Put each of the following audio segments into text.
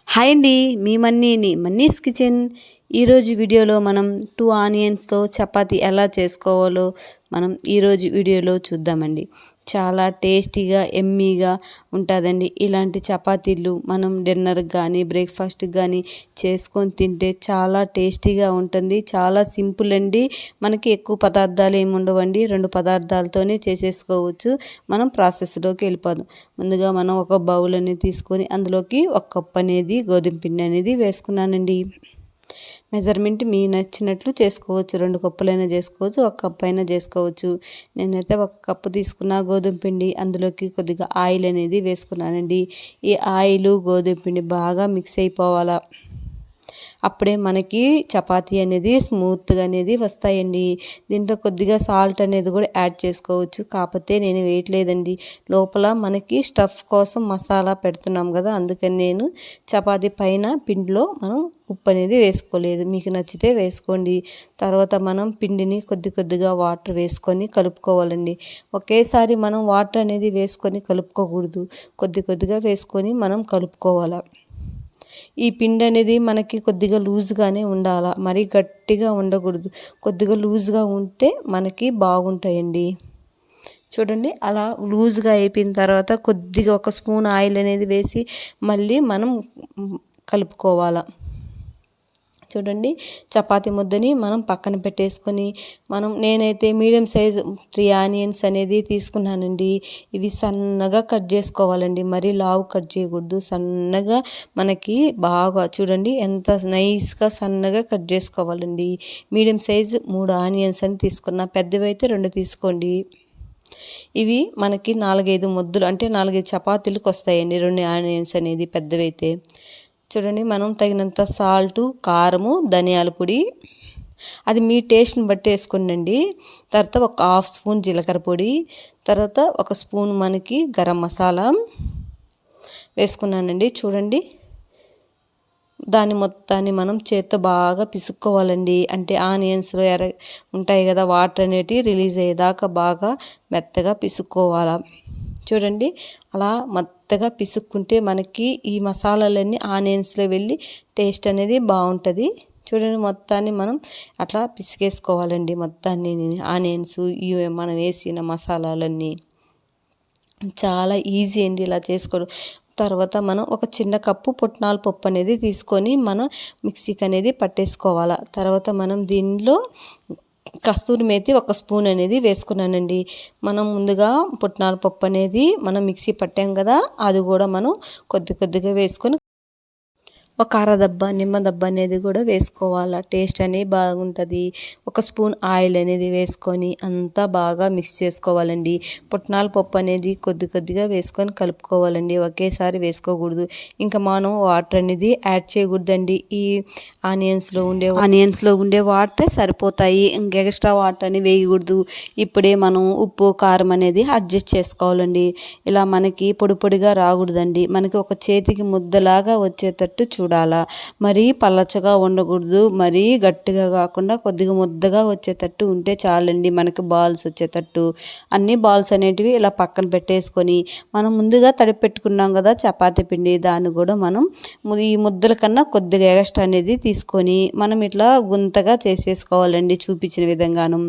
Hi అండి, మీ మన్నీని మన్నీస్ kitchen. ఈరోజు వీడియోలో మనం 2 ఆనియన్స్తో చపాతీ ఎలా చేసుకోవాలో మనం ఈరోజు వీడియోలో చూద్దామండి. చాలా టేస్టీగా ఎమ్మీగా ఉంటుందండి. ఇలాంటి చపాతీలు మనం డిన్నర్కి కానీ బ్రేక్ఫాస్ట్కి కానీ చేసుకొని తింటే చాలా టేస్టీగా ఉంటుంది. చాలా సింపుల్ అండి. మనకి ఎక్కువ పదార్థాలు ఏమి ఉండవండి. 2 పదార్థాలతోనే చేసేసుకోవచ్చు. మనం ప్రాసెస్లోకి వెళ్ళిపోదాం. ముందుగా మనం ఒక బౌల్ అనేది తీసుకొని అందులోకి 1 కప్ అనేది గోధుమ పిండి అనేది వేసుకున్నానండి. మెజర్మెంట్ మీ నచ్చినట్లు చేసుకోవచ్చు. 2 కప్పులైనా చేసుకోవచ్చు, 1 కప్ అయినా చేసుకోవచ్చు. నేనైతే 1 కప్పు తీసుకున్న గోధుమ పిండి. అందులోకి కొద్దిగా ఆయిల్ అనేది వేసుకున్నానండి. ఈ ఆయిల్ గోధుమ పిండి బాగా మిక్స్ అయిపోవాలా. అప్పుడే మనకి చపాతీ అనేది స్మూత్గా అనేది వస్తాయండి. దీంట్లో కొద్దిగా సాల్ట్ అనేది కూడా యాడ్ చేసుకోవచ్చు. కాకపోతే నేను వేయట్లేదండి. లోపల మనకి స్టఫ్ కోసం మసాలా పెడుతున్నాం కదా, అందుకని నేను చపాతీ పైన పిండిలో మనం ఉప్పు అనేది వేసుకోలేదు. మీకు నచ్చితే వేసుకోండి. తర్వాత మనం పిండిని కొద్దిగా వాటర్ వేసుకొని కలుపుకోవాలండి. ఒకేసారి మనం వాటర్ అనేది వేసుకొని కలుపుకోకూడదు. కొద్దిగా వేసుకొని మనం కలుపుకోవాలి. ఈ పిండి అనేది మనకి కొద్దిగా లూజ్గానే ఉండాలా, మరీ గట్టిగా ఉండకూడదు. కొద్దిగా లూజ్గా ఉంటే మనకి బాగుంటాయండి. చూడండి, అలా లూజ్గా అయిపోయిన తర్వాత కొద్దిగా 1 స్పూన్ ఆయిల్ అనేది వేసి మళ్ళీ మనం కలుపుకోవాలా. చూడండి, చపాతీ ముద్దని మనం పక్కన పెట్టేసుకొని నేనైతే మీడియం సైజు 3 ఆనియన్స్ అనేది తీసుకున్నానండి. ఇవి సన్నగా కట్ చేసుకోవాలండి. మరీ లావు కట్ చేయకూడదు. సన్నగా మనకి బాగా చూడండి ఎంత నైస్గా సన్నగా కట్ చేసుకోవాలండి. మీడియం సైజు 3 ఆనియన్స్ అని తీసుకున్నా. పెద్దవి అయితే 2 తీసుకోండి. ఇవి మనకి 4-5 ముద్దలు అంటే 4-5 చపాతీలకు వస్తాయండి 2 ఆనియన్స్ అనేది పెద్దవైతే. చూడండి, మనం తగినంత సాల్టు, కారము, ధనియాల పొడి అది మీ టేస్ట్ని బట్టి వేసుకోండి. తర్వాత 1/2 స్పూన్ జీలకర్ర పొడి, తర్వాత 1 స్పూన్ మనకి గరం మసాలా వేసుకున్నానండి. చూడండి, దాన్ని మొత్తాన్ని మనం చేత్తో బాగా పిసుక్కోవాలండి. అంటే ఆనియన్స్లో ఉంటాయి కదా, వాటర్ అనేటివి రిలీజ్ అయ్యేదాకా బాగా మెత్తగా పిసుక్కోవాలా. చూడండి, అలా మెత్తగా పిసుక్కుంటే మనకి ఈ మసాలాలన్నీ ఆనియన్స్లో వెళ్ళి టేస్ట్ అనేది బాగుంటుంది. చూడండి, మొత్తాన్ని మనం అట్లా పిసికేసుకోవాలండి. మొత్తాన్ని ఆనియన్స్ ఇవి మనం వేసిన మసాలాలన్నీ చాలా ఈజీ అండి ఇలా చేసుకోవడం. తర్వాత మనం ఒక చిన్న కప్పు పుట్నాల పప్పు అనేది తీసుకొని మనం మిక్సీకి అనేది పట్టేసుకోవాలా. తర్వాత మనం దీనిలో కస్తూరి మేతి 1 స్పూన్ అనేది వేసుకున్నానండి. మనం ముందుగా పుట్నాల పప్పు అనేది మనం మిక్సీ పట్టాం కదా, అది కూడా మనం కొద్దిగా వేసుకొని ఒక అరదబ్బ నిమ్మదబ్బ అనేది కూడా వేసుకోవాలా. టేస్ట్ అనేది బాగుంటుంది. 1 స్పూన్ ఆయిల్ అనేది వేసుకొని అంతా బాగా మిక్స్ చేసుకోవాలండి. పుట్నాల పప్పు అనేది కొద్దిగా వేసుకొని కలుపుకోవాలండి. ఒకేసారి వేసుకోకూడదు. ఇంకా మనం వాటర్ అనేది యాడ్ చేయకూడదండి. ఈ ఆనియన్స్లో ఉండే వాటర్ సరిపోతాయి. ఇంకా ఎక్స్ట్రా వాటర్ అని వేయకూడదు. ఇప్పుడే మనం ఉప్పు కారం అనేది అడ్జస్ట్ చేసుకోవాలండి. ఇలా మనకి పొడిగా రాకూడదండి. మనకి ఒక చేతికి ముద్దలాగా వచ్చేటట్టు చూడాలా. మరీ పలచగా ఉండకూడదు, మరీ గట్టిగా కాకుండా కొద్దిగా ముద్దగా వచ్చేటట్టు ఉంటే చాలండి. మనకి బాల్స్ వచ్చేటట్టు అన్ని బాల్స్ అనేటివి ఇలా పక్కన పెట్టేసుకొని మనం ముందుగా తడిపి పెట్టుకున్నాం కదా చపాతీ పిండి, దాన్ని కూడా మనం ఈ ముద్దల కన్నా కొద్దిగా ఎక్స్ట్రా అనేది తీసుకొని మనం ఇట్లా గుంతగా చేసేసుకోవాలండి. చూపించిన విధంగాను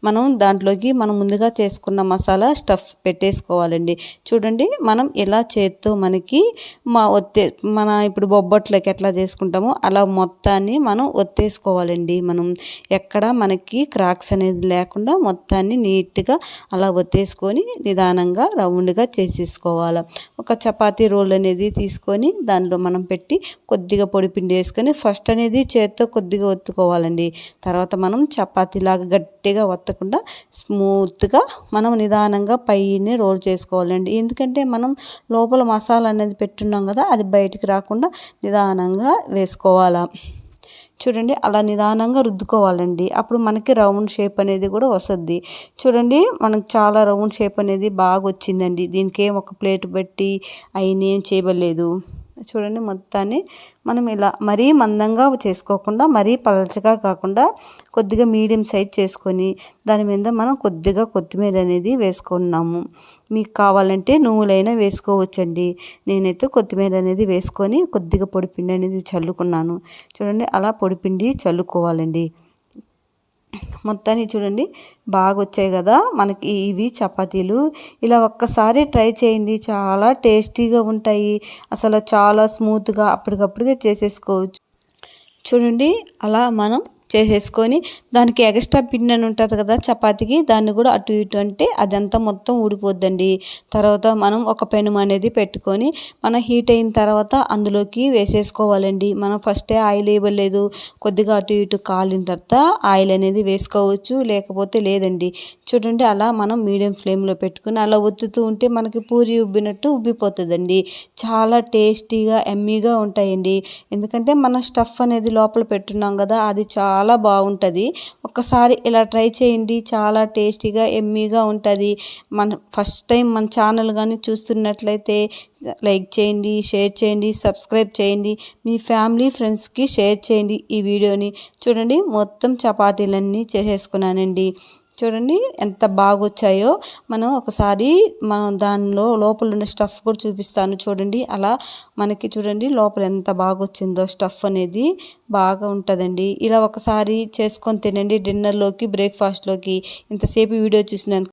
మనం దాంట్లోకి మనం ముందుగా చేసుకున్న మసాలా స్టఫ్ పెట్టేసుకోవాలండి. చూడండి, మనం ఇలా చేత్తో మనకి మన ఇప్పుడు బొబ్బట్లకి ఎట్లా చేసుకుంటామో అలా మొత్తాన్ని మనం ఒత్తేసుకోవాలండి. మనం ఎక్కడ మనకి క్రాక్స్ అనేది లేకుండా మొత్తాన్ని నీట్గా అలా ఒత్తేసుకొని నిదానంగా రౌండ్గా చేసేసుకోవాలి. ఒక చపాతీ రోల్ అనేది తీసుకొని దానిలో మనం పెట్టి కొద్దిగా పొడి పిండి వేసుకొని ఫస్ట్ అనేది చేత్తో కొద్దిగా ఒత్తుకోవాలండి. తర్వాత మనం చపాతీలాగా గట్టిగా ఒత్తకుండా స్మూత్గా మనం నిదానంగా పైనే రోల్ చేసుకోవాలండి. ఎందుకంటే మనం లోపల మసాలా అనేది పెట్టున్నాం కదా, అది బయటికి రాకుండా నిదానంగా వేసుకోవాలా. చూడండి, అలా నిదానంగా రుద్దుకోవాలండి. అప్పుడు మనకి రౌండ్ షేప్ అనేది కూడా వస్తుంది. చూడండి, మనకు చాలా రౌండ్ షేప్ అనేది బాగా వచ్చిందండి. దీనికి ఒక ప్లేట్ పెట్టి అయినేం చేయలేదు. చూడండి మొత్తాన్ని మనం ఇలా మరీ మందంగా చేసుకోకుండా మరీ పలచగా కాకుండా కొద్దిగా మీడియం సైజ్ చేసుకొని దాని మీద మనం కొద్దిగా కొత్తిమీర అనేది వేసుకున్నాము. మీకు కావాలంటే నువ్వులైనా వేసుకోవచ్చండి. నేనైతే కొత్తిమీర అనేది వేసుకొని కొద్దిగా పొడిపిండి అనేది చల్లుకున్నాను. చూడండి అలా పొడిపిండి చల్లుకోవాలండి. మొత్తాన్ని చూడండి బాగా వచ్చాయి కదా మనకి ఇవి చపాతీలు. ఇలా ఒక్కసారి ట్రై చేయండి, చాలా టేస్టీగా ఉంటాయి. అసలు చాలా స్మూత్గా అప్పటికప్పుడుగా చేసేసుకోవచ్చు. చూడండి అలా మనం చేసేసుకొని దానికి ఎక్స్ట్రా పిండి అని ఉంటుంది కదా చపాతీకి, దాన్ని కూడా అటు ఇటు అంటే అదంతా మొత్తం ఊడిపోద్దండి. తర్వాత మనం ఒక పెనుము అనేది పెట్టుకొని మనం హీట్ అయిన తర్వాత అందులోకి వేసేసుకోవాలండి. మనం ఫస్టే ఆయిల్ వేయలేదు, కొద్దిగా అటు ఇటు కాలిన తర్వాత ఆయిల్ అనేది వేసుకోవచ్చు, లేకపోతే లేదండి. చూడండి అలా మనం మీడియం ఫ్లేమ్లో పెట్టుకొని అలా ఒత్తుతూ ఉంటే మనకి పూరి ఉబ్బినట్టు ఉబ్బిపోతుందండి. చాలా టేస్టీగా ఎమ్మీగా ఉంటాయండి. ఎందుకంటే మనం స్టఫ్ అనేది లోపల పెట్టున్నాం కదా, అది చాలా బాగుంటుంది. ఒక్కసారి ఇలా ట్రై చేయండి, చాలా టేస్టీగా ఎమ్మీగా ఉంటుంది. ఫస్ట్ టైం మన ఛానల్ కానీ చూస్తున్నట్లయితే లైక్ చేయండి, షేర్ చేయండి, సబ్స్క్రైబ్ చేయండి. మీ ఫ్యామిలీ ఫ్రెండ్స్కి షేర్ చేయండి ఈ వీడియోని. చూడండి మొత్తం చపాతీలన్నీ చేసేసుకున్నానండి. చూడండి ఎంత బాగా వచ్చాయో. మనం దానిలో లోపల ఉన్న స్టఫ్ కూడా చూపిస్తాను చూడండి. అలా మనకి చూడండి లోపల ఎంత బాగా వచ్చిందో స్టఫ్ అనేది బాగా ఉంటుందండి. ఇలా ఒకసారి చేసుకొని తినండి డిన్నర్లోకి, బ్రేక్ఫాస్ట్లోకి. ఇంతసేపు వీడియో చూసినందుకు